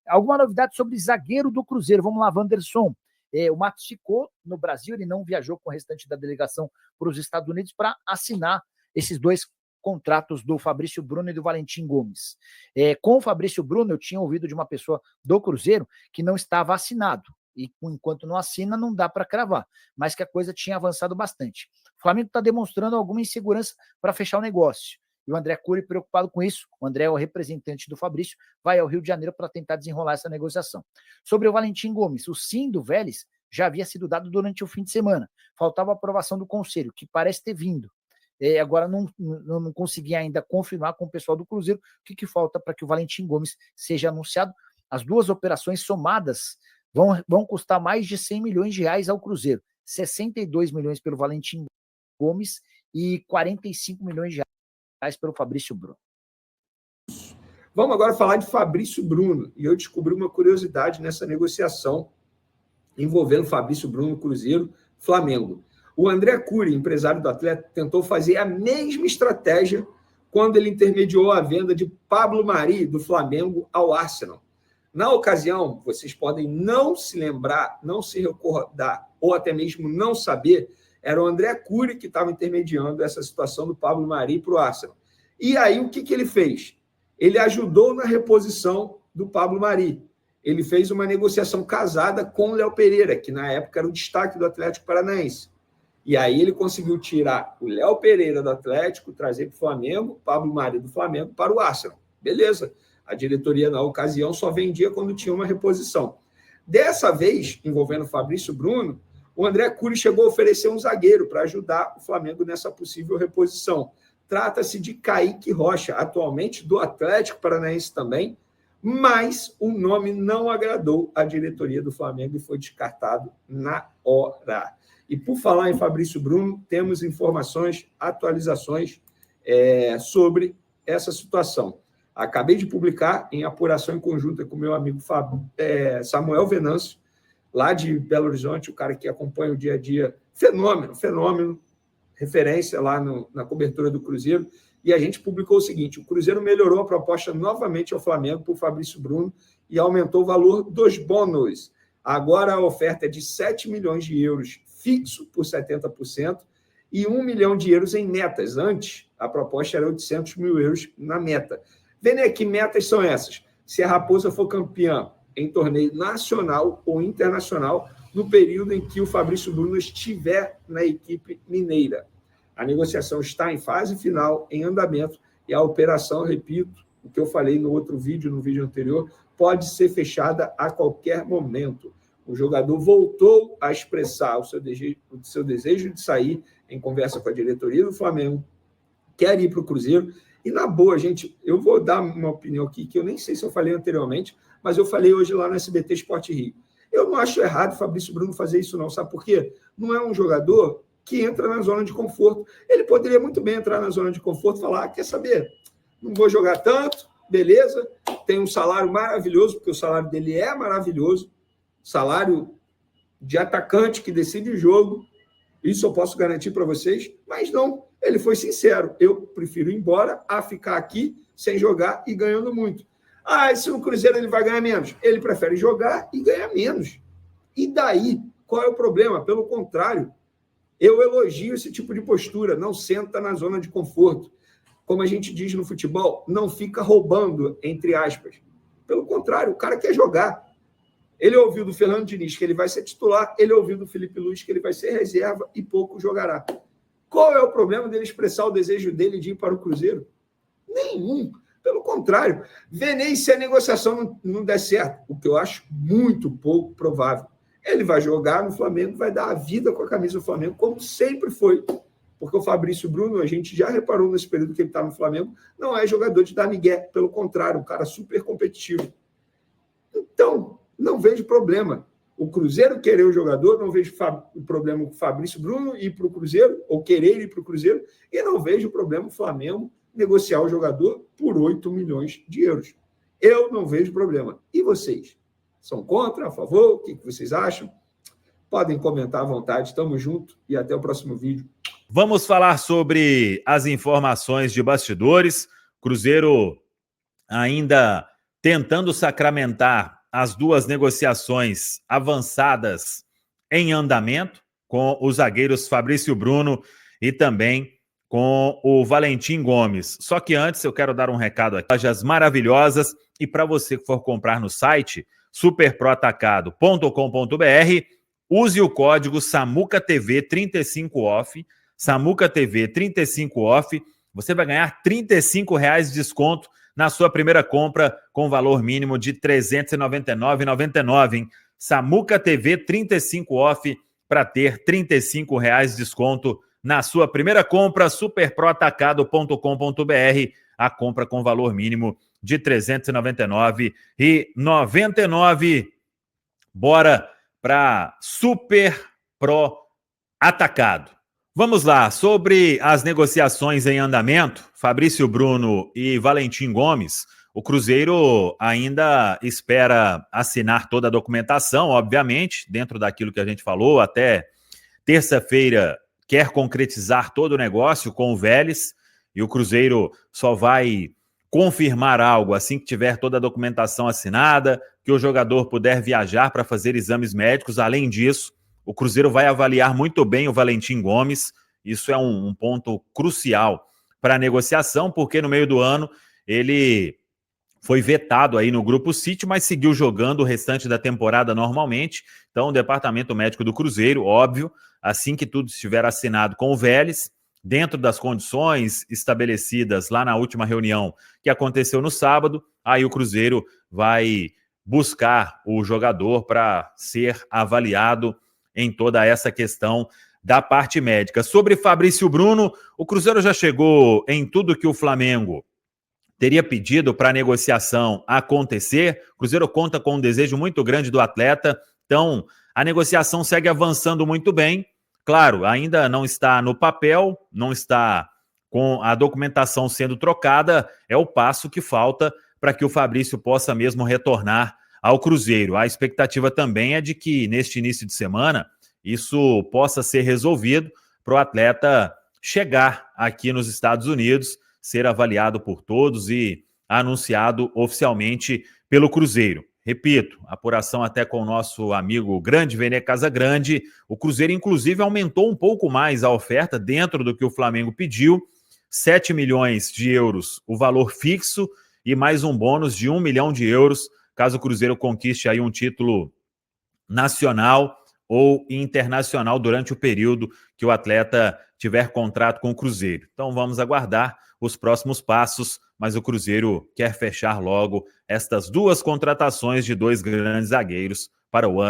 Alguma novidade sobre zagueiro do Cruzeiro? Vamos lá, Wanderson. O Matos ficou no Brasil, ele não viajou com o restante da delegação para os Estados Unidos para assinar esses dois contratos do Fabrício Bruno e do Valentim Gomes. Com o Fabrício Bruno, eu tinha ouvido de uma pessoa do Cruzeiro que não estava assinado. E enquanto não assina, não dá para cravar. Mas que a coisa tinha avançado bastante. O Flamengo está demonstrando alguma insegurança para fechar o negócio. E o André Cury, preocupado com isso, o André é o representante do Fabrício, vai ao Rio de Janeiro para tentar desenrolar essa negociação. Sobre o Valentim Gomes, o sim do Vélez já havia sido dado durante o fim de semana. Faltava a aprovação do conselho, que parece ter vindo. Agora não consegui ainda confirmar com o pessoal do Cruzeiro o que falta para que o Valentim Gomes seja anunciado. As duas operações somadas vão custar mais de 100 milhões de reais ao Cruzeiro. 62 milhões pelo Valentim Gomes e 45 milhões de reais pelo Fabrício Bruno. Vamos agora falar de Fabrício Bruno. E eu descobri uma curiosidade nessa negociação envolvendo Fabrício Bruno, Cruzeiro, Flamengo. O André Cury, empresário do atleta, tentou fazer a mesma estratégia quando ele intermediou a venda de Pablo Mari, do Flamengo, ao Arsenal. Na ocasião, vocês podem não se lembrar, não se recordar, ou até mesmo não saber, era o André Cury que estava intermediando essa situação do Pablo Mari para o Arsenal. E aí, o que ele fez? Ele ajudou na reposição do Pablo Mari. Ele fez uma negociação casada com o Léo Pereira, que na época era o destaque do Atlético Paranaense. E aí ele conseguiu tirar o Léo Pereira do Atlético, trazer para o Flamengo, o Pablo Mari do Flamengo para o Arsenal. Beleza. A diretoria, na ocasião, só vendia quando tinha uma reposição. Dessa vez, envolvendo o Fabrício Bruno, o André Cury chegou a oferecer um zagueiro para ajudar o Flamengo nessa possível reposição. Trata-se de Kaique Rocha, atualmente do Atlético Paranaense também, mas o nome não agradou à diretoria do Flamengo e foi descartado na hora. E por falar em Fabrício Bruno, temos informações, atualizações sobre essa situação. Acabei de publicar em apuração em conjunta com o meu amigo Samuel Venâncio, lá de Belo Horizonte, o cara que acompanha o dia a dia, fenômeno, referência lá na cobertura do Cruzeiro, e a gente publicou o seguinte: o Cruzeiro melhorou a proposta novamente ao Flamengo por Fabrício Bruno e aumentou o valor dos bônus. Agora a oferta é de 7 milhões de euros fixo por 70% e 1 milhão de euros em metas. Antes, a proposta era 800 mil euros na meta. Vê, que metas são essas? Se a Raposa for campeã em torneio nacional ou internacional, no período em que o Fabrício Bruno estiver na equipe mineira. A negociação está em fase final, em andamento, e a operação, repito, o que eu falei no outro vídeo, no vídeo anterior, pode ser fechada a qualquer momento. O jogador voltou a expressar o seu desejo de sair em conversa com a diretoria do Flamengo, quer ir para o Cruzeiro. E, na boa, gente, eu vou dar uma opinião aqui, que eu nem sei se eu falei anteriormente, mas eu falei hoje lá no SBT Sport Rio. Eu não acho errado o Fabrício Bruno fazer isso, não. Sabe por quê? Não é um jogador que entra na zona de conforto. Ele poderia muito bem entrar na zona de conforto e falar: quer saber? Não vou jogar tanto, beleza, tem um salário maravilhoso, porque o salário dele é maravilhoso, salário de atacante que decide o jogo, isso eu posso garantir para vocês, mas não, ele foi sincero: eu prefiro ir embora a ficar aqui sem jogar e ganhando muito. Ah, se no Cruzeiro ele vai ganhar menos? Ele prefere jogar e ganhar menos. E daí? Qual é o problema? Pelo contrário, eu elogio esse tipo de postura, não senta na zona de conforto. Como a gente diz no futebol, não fica roubando, entre aspas. Pelo contrário, o cara quer jogar. Ele ouviu do Fernando Diniz que ele vai ser titular, ele ouviu do Felipe Luiz que ele vai ser reserva e pouco jogará. Qual é o problema dele expressar o desejo dele de ir para o Cruzeiro? Nenhum. Pelo contrário, Venei, se a negociação não der certo, o que eu acho muito pouco provável, ele vai jogar no Flamengo, vai dar a vida com a camisa do Flamengo, como sempre foi. Porque o Fabrício Bruno, a gente já reparou nesse período que ele está no Flamengo, não é jogador de dar migué, pelo contrário, um cara super competitivo. Então, não vejo problema. O Cruzeiro querer o jogador, não vejo o problema com o Fabrício Bruno ir para o Cruzeiro, ou querer ir para o Cruzeiro, e não vejo o problema o Flamengo negociar o jogador por 8 milhões de euros. Eu não vejo problema. E vocês? São contra, a favor? O que vocês acham? Podem comentar à vontade. Tamo junto e até o próximo vídeo. Vamos falar sobre as informações de bastidores. Cruzeiro ainda tentando sacramentar as duas negociações avançadas em andamento, com os zagueiros Fabrício Bruno e também com o Valentim Gomes. Só que antes eu quero dar um recado aqui. Lojas maravilhosas, e para você que for comprar no site superproatacado.com.br, use o código SamucaTV35OFF, SamucaTV35OFF, você vai ganhar R$35 de desconto na sua primeira compra com valor mínimo de R$ 399,99, hein? Samuca TV 35 off para ter R$35 de desconto na sua primeira compra, superproatacado.com.br, a compra com valor mínimo de R$ 399,99. Bora para Super Pro Atacado. Vamos lá, sobre as negociações em andamento, Fabrício Bruno e Valentim Gomes, o Cruzeiro ainda espera assinar toda a documentação, obviamente, dentro daquilo que a gente falou, até terça-feira quer concretizar todo o negócio com o Vélez, e o Cruzeiro só vai confirmar algo assim que tiver toda a documentação assinada, que o jogador puder viajar para fazer exames médicos. Além disso, o Cruzeiro vai avaliar muito bem o Valentim Gomes. Isso é um ponto crucial para a negociação, porque no meio do ano ele foi vetado aí no Grupo City, mas seguiu jogando o restante da temporada normalmente. Então, o departamento médico do Cruzeiro, óbvio, assim que tudo estiver assinado com o Vélez, dentro das condições estabelecidas lá na última reunião que aconteceu no sábado, aí o Cruzeiro vai buscar o jogador para ser avaliado em toda essa questão da parte médica. Sobre Fabrício Bruno, o Cruzeiro já chegou em tudo que o Flamengo teria pedido para a negociação acontecer. O Cruzeiro conta com um desejo muito grande do atleta, então a negociação segue avançando muito bem. Claro, ainda não está no papel, não está com a documentação sendo trocada, é o passo que falta para que o Fabrício possa mesmo retornar ao Cruzeiro. A expectativa também é de que neste início de semana isso possa ser resolvido para o atleta chegar aqui nos Estados Unidos, ser avaliado por todos e anunciado oficialmente pelo Cruzeiro. Repito, apuração até com o nosso amigo grande Vene Casagrande, o Cruzeiro inclusive aumentou um pouco mais a oferta dentro do que o Flamengo pediu, 7 milhões de euros o valor fixo e mais um bônus de 1 milhão de euros, caso o Cruzeiro conquiste aí um título nacional ou internacional durante o período que o atleta tiver contrato com o Cruzeiro. Então vamos aguardar os próximos passos, mas o Cruzeiro quer fechar logo estas duas contratações de dois grandes zagueiros para o ano